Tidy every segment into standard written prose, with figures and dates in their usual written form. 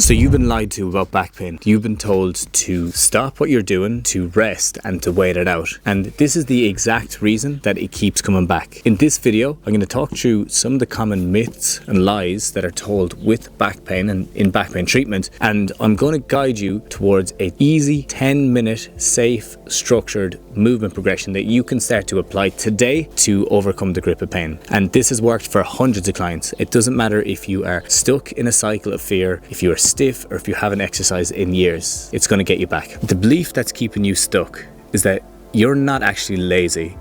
So you've been lied to about back pain. You've been told to stop what you're doing, to rest and to wait it out. And this is the exact reason that it keeps coming back. In this video, I'm going to talk through some of the common myths and lies that are told with back pain and in back pain treatment. And I'm going to guide you towards an easy 10-minute, safe, structured movement progression that you can start to apply today to overcome the grip of pain. And this has worked for hundreds of clients. It doesn't matter if you are stuck in a cycle of fear, if you are stiff, or if you haven't exercised in years. It's going to get you back. The belief that's keeping you stuck is that you're not actually lazy.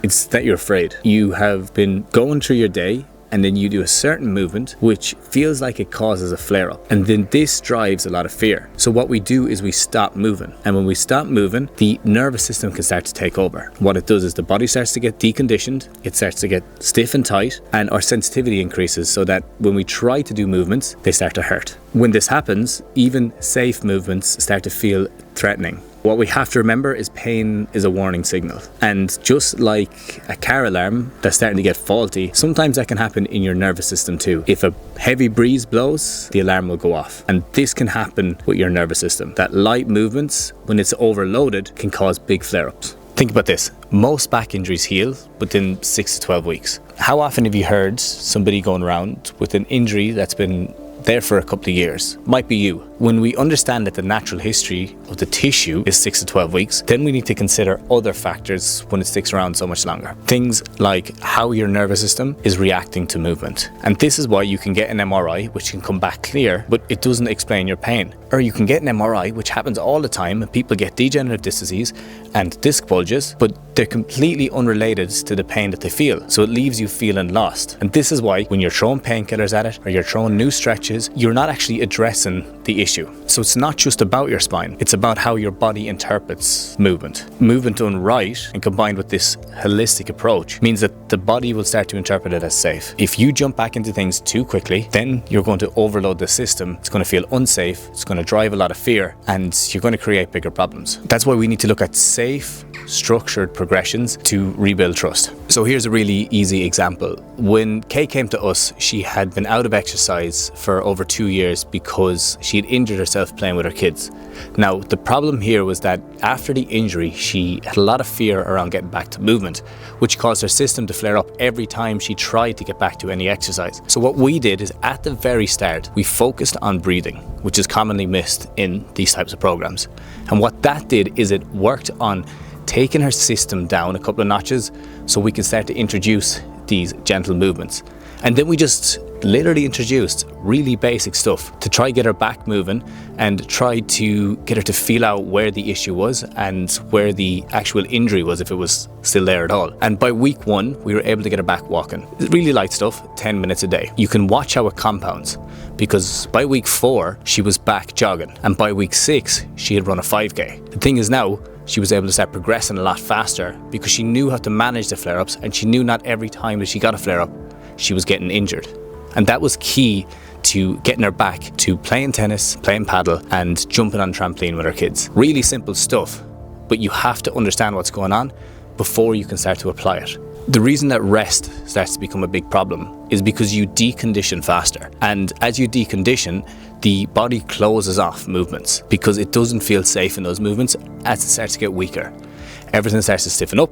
It's that you're afraid. You have been going through your day and then you do a certain movement which feels like it causes a flare-up, and then this drives a lot of fear. So what we do is we stop moving, and when we stop moving, the nervous system can start to take over. What it does is the body starts to get deconditioned, it starts to get stiff and tight, and our sensitivity increases so that when we try to do movements, they start to hurt. When this happens, even safe movements start to feel threatening. What we have to remember is pain is a warning signal. And just like a car alarm that's starting to get faulty, sometimes that can happen in your nervous system too. If a heavy breeze blows, the alarm will go off. And this can happen with your nervous system. That light movements, when it's overloaded, can cause big flare-ups. Think about this. Most back injuries heal within 6 to 12 weeks. How often have you heard somebody going around with an injury that's been there for a couple of years? Might be you. When we understand that the natural history of the tissue is 6 to 12 weeks, then we need to consider other factors when it sticks around so much longer. Things like how your nervous system is reacting to movement. And this is why you can get an MRI, which can come back clear, but it doesn't explain your pain. Or you can get an MRI, which happens all the time, and people get degenerative disc disease and disc bulges, but they're completely unrelated to the pain that they feel. So it leaves you feeling lost. And this is why when you're throwing painkillers at it, or you're throwing new stretches, you're not actually addressing the issue. So it's not just about your spine, it's about how your body interprets movement. Movement done right and combined with this holistic approach means that the body will start to interpret it as safe. If you jump back into things too quickly, then you're going to overload the system. It's going to feel unsafe, it's going to drive a lot of fear, and you're going to create bigger problems. That's why we need to look at safe, structured progressions to rebuild trust. So here's a really easy example. When Kay came to us, she had been out of exercise for over 2 years because she had injured herself playing with her kids. Now, the problem here was that after the injury, she had a lot of fear around getting back to movement, which caused her system to flare up every time she tried to get back to any exercise. So what we did is at the very start, we focused on breathing, which is commonly missed in these types of programs. And what that did is it worked on taking her system down a couple of notches so we can start to introduce these gentle movements. And then we just literally introduced really basic stuff to try get her back moving and try to get her to feel out where the issue was and where the actual injury was, if it was still there at all. And by week 1, we were able to get her back walking. Really light stuff, 10 minutes a day. You can watch how it compounds, because by week 4, she was back jogging. And by week 6, she had run a 5K. The thing is now, she was able to start progressing a lot faster because she knew how to manage the flare-ups, and she knew not every time that she got a flare-up, she was getting injured. And that was key to getting her back to playing tennis, playing paddle, and jumping on trampoline with her kids. Really simple stuff, but you have to understand what's going on before you can start to apply it. The reason that rest starts to become a big problem is because you decondition faster. And as you decondition, the body closes off movements because it doesn't feel safe in those movements as it starts to get weaker. Everything starts to stiffen up,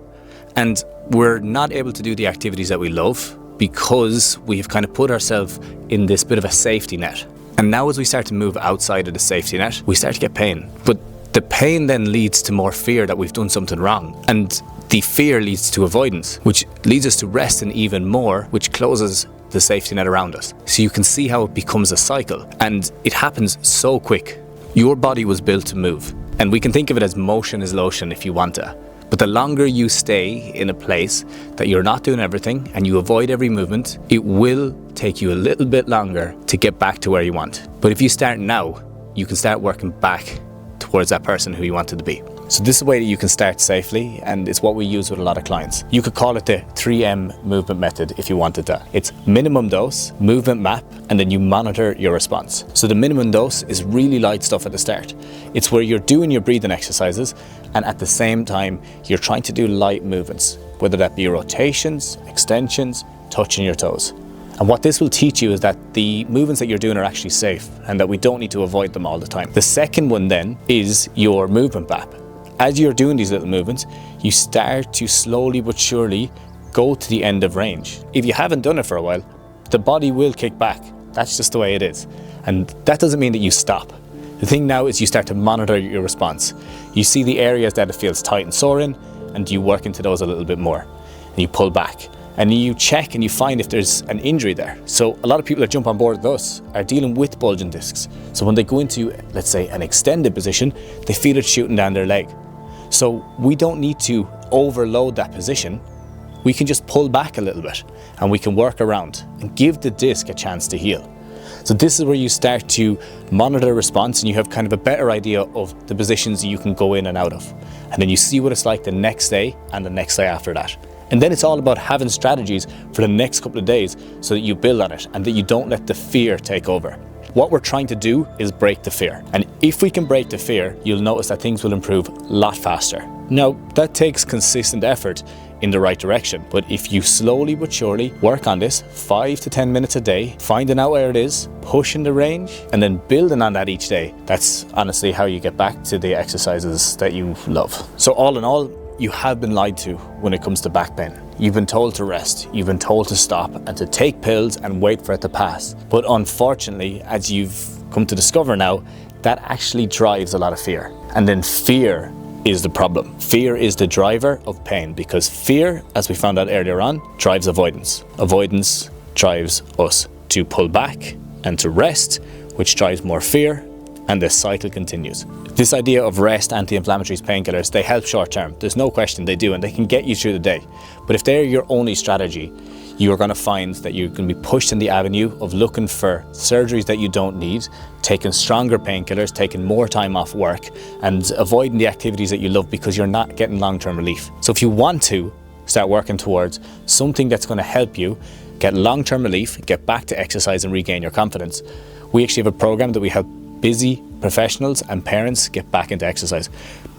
and we're not able to do the activities that we love because we have kind of put ourselves in this bit of a safety net. And now as we start to move outside of the safety net, we start to get pain. But the pain then leads to more fear that we've done something wrong. And the fear leads to avoidance, which leads us to resting even more, which closes the safety net around us. So you can see how it becomes a cycle, and it happens so quick. Your body was built to move, and we can think of it as motion is lotion if you want to. But the longer you stay in a place that you're not doing everything and you avoid every movement, it will take you a little bit longer to get back to where you want. But if you start now, you can start working back towards that person who you wanted to be. So this is a way that you can start safely, and it's what we use with a lot of clients. You could call it the 3M movement method if you wanted to. It's minimum dose, movement map, and then you monitor your response. So the minimum dose is really light stuff at the start. It's where you're doing your breathing exercises, and at the same time, you're trying to do light movements, whether that be rotations, extensions, touching your toes. And what this will teach you is that the movements that you're doing are actually safe and that we don't need to avoid them all the time. The second one then is your movement BAP. As you're doing these little movements, you start to slowly but surely go to the end of range. If you haven't done it for a while, the body will kick back. That's just the way it is. And that doesn't mean that you stop. The thing now is you start to monitor your response. You see the areas that it feels tight and sore in, and you work into those a little bit more. And you pull back. And you check and you find if there's an injury there. So a lot of people that jump on board with us are dealing with bulging discs. So when they go into, let's say, an extended position, they feel it shooting down their leg. So we don't need to overload that position. We can just pull back a little bit and we can work around and give the disc a chance to heal. So this is where you start to monitor response and you have kind of a better idea of the positions you can go in and out of. And then you see what it's like the next day and the next day after that. And then it's all about having strategies for the next couple of days so that you build on it and that you don't let the fear take over. What we're trying to do is break the fear. And if we can break the fear, you'll notice that things will improve a lot faster. Now, that takes consistent effort in the right direction. But if you slowly but surely work on this 5 to 10 minutes a day, finding out where it is, pushing the range, and then building on that each day, that's honestly how you get back to the exercises that you love. So all in all, you have been lied to when it comes to back pain. You've been told to rest, you've been told to stop and to take pills and wait for it to pass. But unfortunately, as you've come to discover now, that actually drives a lot of fear. And then fear is the problem. Fear is the driver of pain because fear, as we found out earlier on, drives avoidance. Avoidance drives us to pull back and to rest, which drives more fear, and the cycle continues. This idea of rest, anti-inflammatories, painkillers, they help short term. There's no question they do, and they can get you through the day. But if they're your only strategy, you are going to find that you're going to be pushed in the avenue of looking for surgeries that you don't need, taking stronger painkillers, taking more time off work, and avoiding the activities that you love because you're not getting long-term relief. So if you want to start working towards something that's going to help you get long-term relief, get back to exercise and regain your confidence, we actually have a program that we help busy professionals and parents get back into exercise.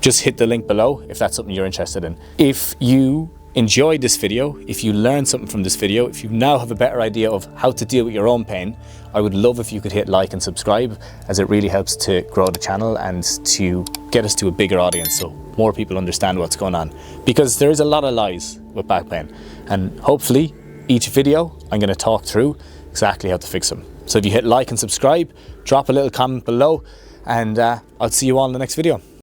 Just hit the link below if that's something you're interested in. If you enjoyed this video, if you learned something from this video, if you now have a better idea of how to deal with your own pain, I would love if you could hit like and subscribe, as it really helps to grow the channel and to get us to a bigger audience so more people understand what's going on. Because there is a lot of lies with back pain, and hopefully each video I'm going to talk through exactly how to fix them. So if you hit like and subscribe, drop a little comment below, and I'll see you all in the next video.